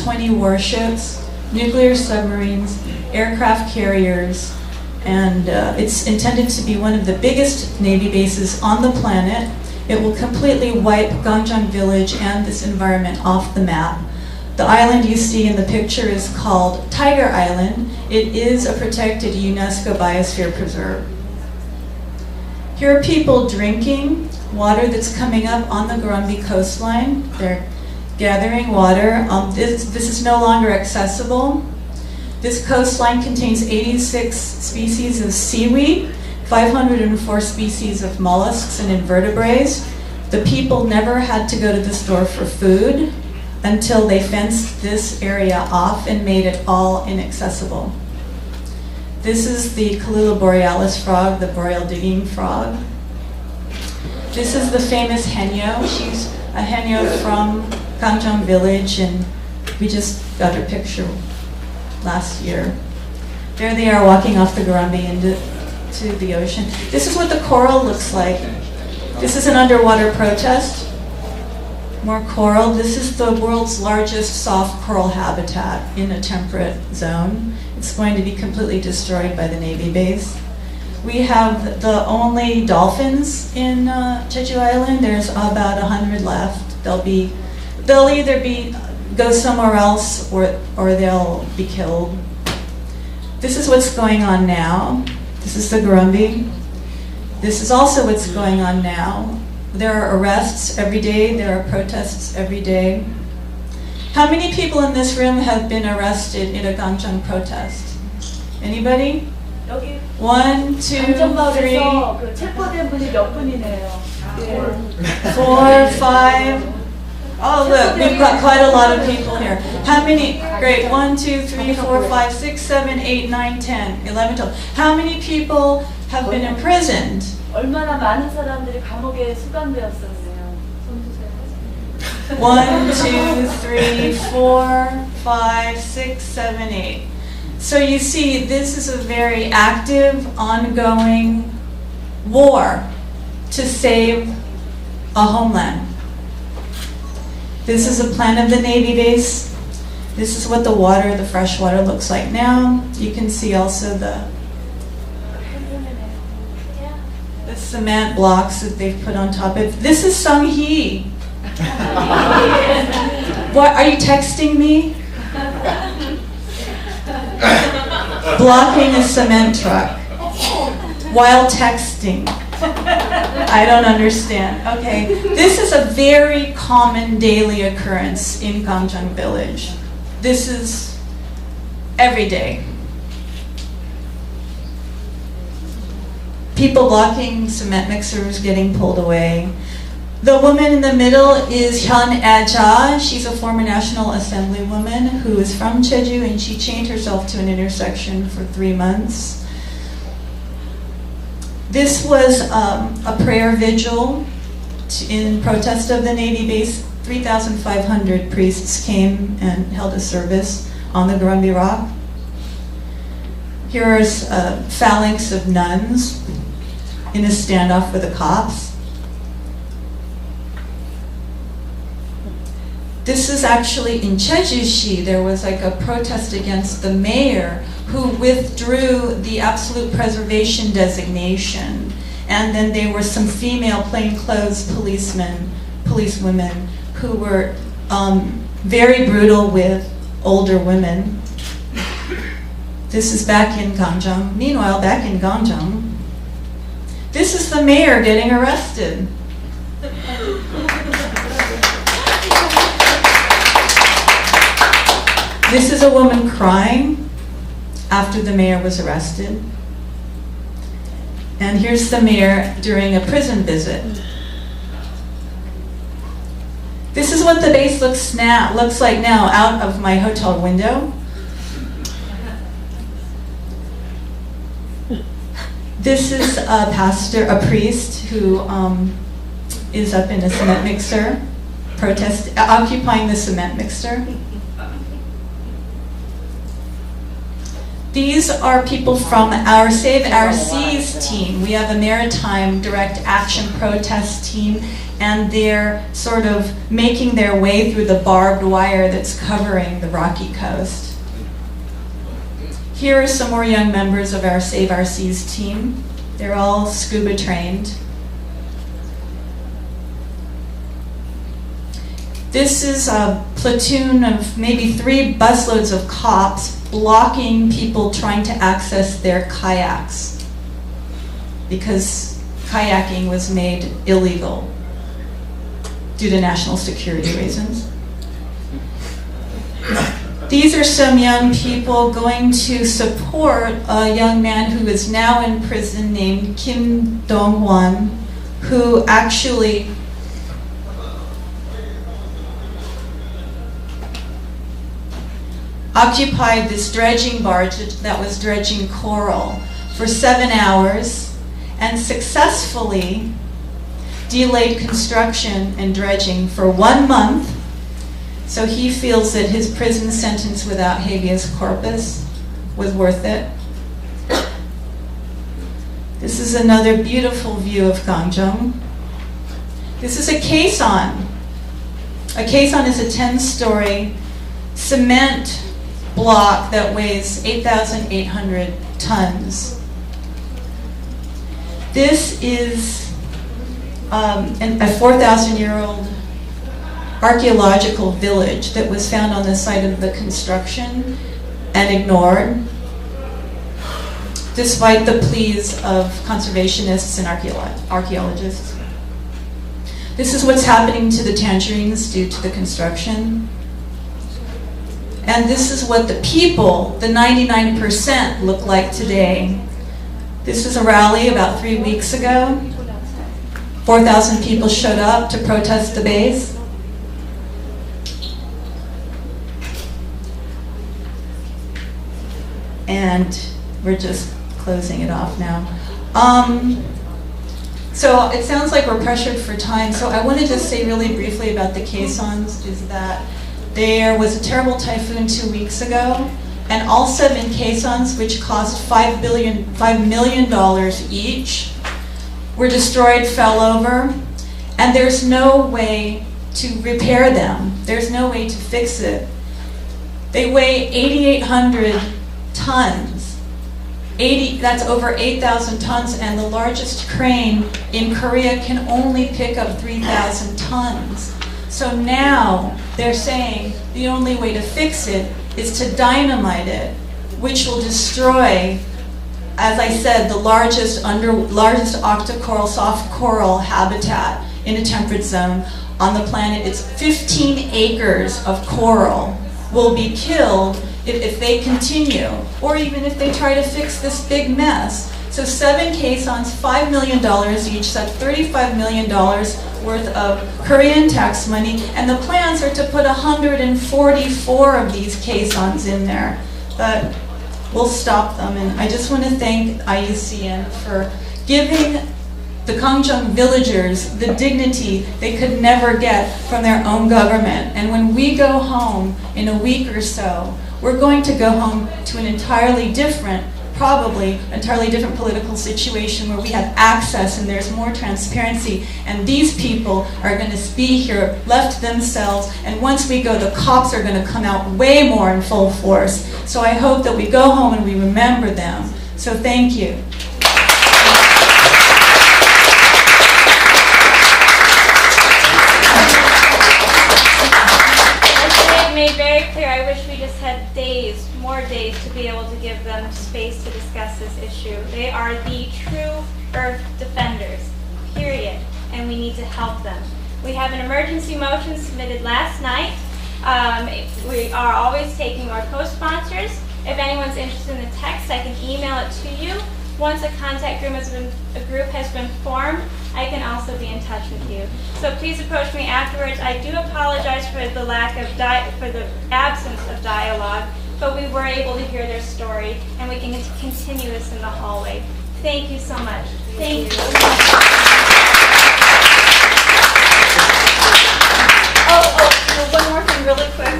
20 warships, nuclear submarines, aircraft carriers, and it's intended to be one of the biggest Navy bases on the planet. It will completely wipe Gangjang Village and this environment off the map. The island you see in the picture is called Tiger Island. It is a protected UNESCO Biosphere Preserve. Here are people drinking water that's coming up on the Gurumbi coastline. They're gathering water. This is no longer accessible. This coastline contains 86 species of seaweed, 504 species of mollusks and invertebrates. The people never had to go to the store for food until they fenced this area off and made it all inaccessible. This is the Kalula borealis frog, the boreal digging frog. This is the famous henyo. She's a henyo from Gangjang Village, and we just got her picture last year. There they are walking off the Gurumbi into the ocean. This is what the coral looks like. This is an underwater protest. More coral. This is the world's largest soft coral habitat in a temperate zone. It's going to be completely destroyed by the Navy base. We have the only dolphins in Jeju Island. There's about 100 left. They'll either go somewhere else or they'll be killed. This is what's going on now. This is the Gurumbi. This is also what's going on now. There are arrests every day. There are protests every day. How many people in this room have been arrested in a Gangjang protest? Anybody? 1, 2, 3, 4, 5. Oh, look, we've got quite a lot of people here. How many? Great. 1, 2, 3, 4, 5, 6, 7, 8, 9, 10, 11, 12. How many people have been imprisoned? 얼마나 많은 사람들이 감옥에 수감되었었어요. 1, 2, 3, 4, 5, 6, 7, 8. So you see, this is a very active, ongoing war to save a homeland. This is a plan of the Navy base. This is what the water, the fresh water, looks like now. You can see also the cement blocks that they've put on top of. This is Sung-hee. What, are you texting me? Blocking a cement truck while texting. I don't understand. Okay, this is a very common daily occurrence in Gangjang Village. This is every day. People blocking cement mixers getting pulled away. The woman in the middle is Hyun Aja. She's a former National Assembly woman who is from Jeju, and she chained herself to an intersection for 3 months. This was a prayer vigil in protest of the Navy base. 3,500 priests came and held a service on the Gurumbi Rock. Here's a phalanx of nuns in a standoff with the cops. This is actually in Jeju-shi. There was like a protest against the mayor who withdrew the absolute preservation designation. And then there were some female plainclothes policewomen who were very brutal with older women. This is back in Gangjang. Meanwhile, back in Gangjang, this is the mayor getting arrested. This is a woman crying after the mayor was arrested. And here's the mayor during a prison visit. This is what the base looks like now out of my hotel window. This is a pastor, a priest who is up in a cement mixer, occupying the cement mixer. These are people from our Save Our Seas team. We have a maritime direct action protest team and they're sort of making their way through the barbed wire that's covering the rocky coast. Here are some more young members of our Save Our Seas team. They're all scuba trained. This is a platoon of maybe 3 busloads of cops blocking people trying to access their kayaks because kayaking was made illegal due to national security reasons. These are some young people going to support a young man who is now in prison named Kim Dong-hwan, who actually occupied this dredging barge that was dredging coral for 7 hours and successfully delayed construction and dredging for 1 month. So he feels that his prison sentence without habeas corpus was worth it. This is another beautiful view of Gangjeong. This is a caisson. A caisson is a 10-story cement block that weighs 8,800 tons. This is a 4,000-year-old archaeological village that was found on the site of the construction and ignored, despite the pleas of conservationists and archaeologists. This is what's happening to the tangerines due to the construction. And this is what the people, the 99%, look like today. This was a rally about 3 weeks ago. 4,000 people showed up to protest the base. And we're just closing it off now. So it sounds like we're pressured for time, so I want to just say really briefly about the caissons, is that there was a terrible typhoon 2 weeks ago, and all 7 caissons, which cost $5 million each, were destroyed, fell over, and there's no way to repair them. There's no way to fix it. They weigh 8,800 tons. That's over 8,000 tons, and the largest crane in Korea can only pick up 3,000 tons. So now they're saying the only way to fix it is to dynamite it, which will destroy, as I said, the largest octocoral, soft coral habitat in a temperate zone on the planet. It's 15 acres of coral will be killed if they continue, or even if they try to fix this big mess. So 7 caissons, $5 million each, that's $35 million worth of Korean tax money, and the plans are to put 144 of these caissons in there. But we'll stop them, and I just want to thank IUCN for giving the Gangjeong villagers the dignity they could never get from their own government. And when we go home in a week or so, we're going to go home to an entirely different, probably entirely different political situation where we have access and there's more transparency, and these people are going to be here left to themselves, and once we go, the cops are going to come out way more in full force. So I hope that we go home and we remember them. So thank you. Made very clear, I wish we just had days, more days, to be able to give them space to discuss this issue. They are the true Earth defenders, period, and we need to help them. We have an emergency motion submitted last night. We are always taking more co-sponsors. If anyone's interested in the text, I can email it to you. Once a contact group has been formed, I can also be in touch with you. So please approach me afterwards. I do apologize for the absence of dialogue, but we were able to hear their story, and we can continue this in the hallway. Thank you so much. Thank you. One more thing really quick.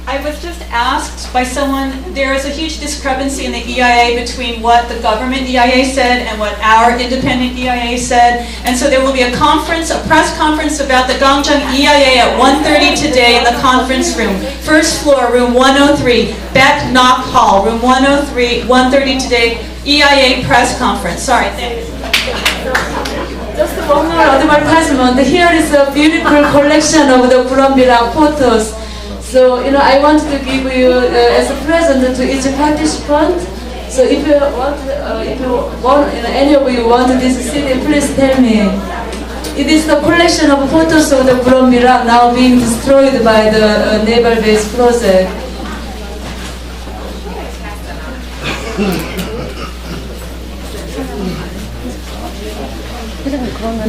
I was just asked by someone, there is a huge discrepancy in the EIA between what the government EIA said and what our independent EIA said. And so there will be a conference, a press conference about the Gangjeong EIA at 1:30 today in the conference room. First floor, room 103, Beck Knock Hall, room 103, 1:30 today, EIA press conference. Sorry, thanks. Just one more advertisement. Here is a beautiful collection of the Kurumbirak photos. So, I want to give you as a present to each participant. So, if you want, any of you want this CD, please tell me. It is the collection of photos of the Kurumbirak now being destroyed by the naval base project. 그러면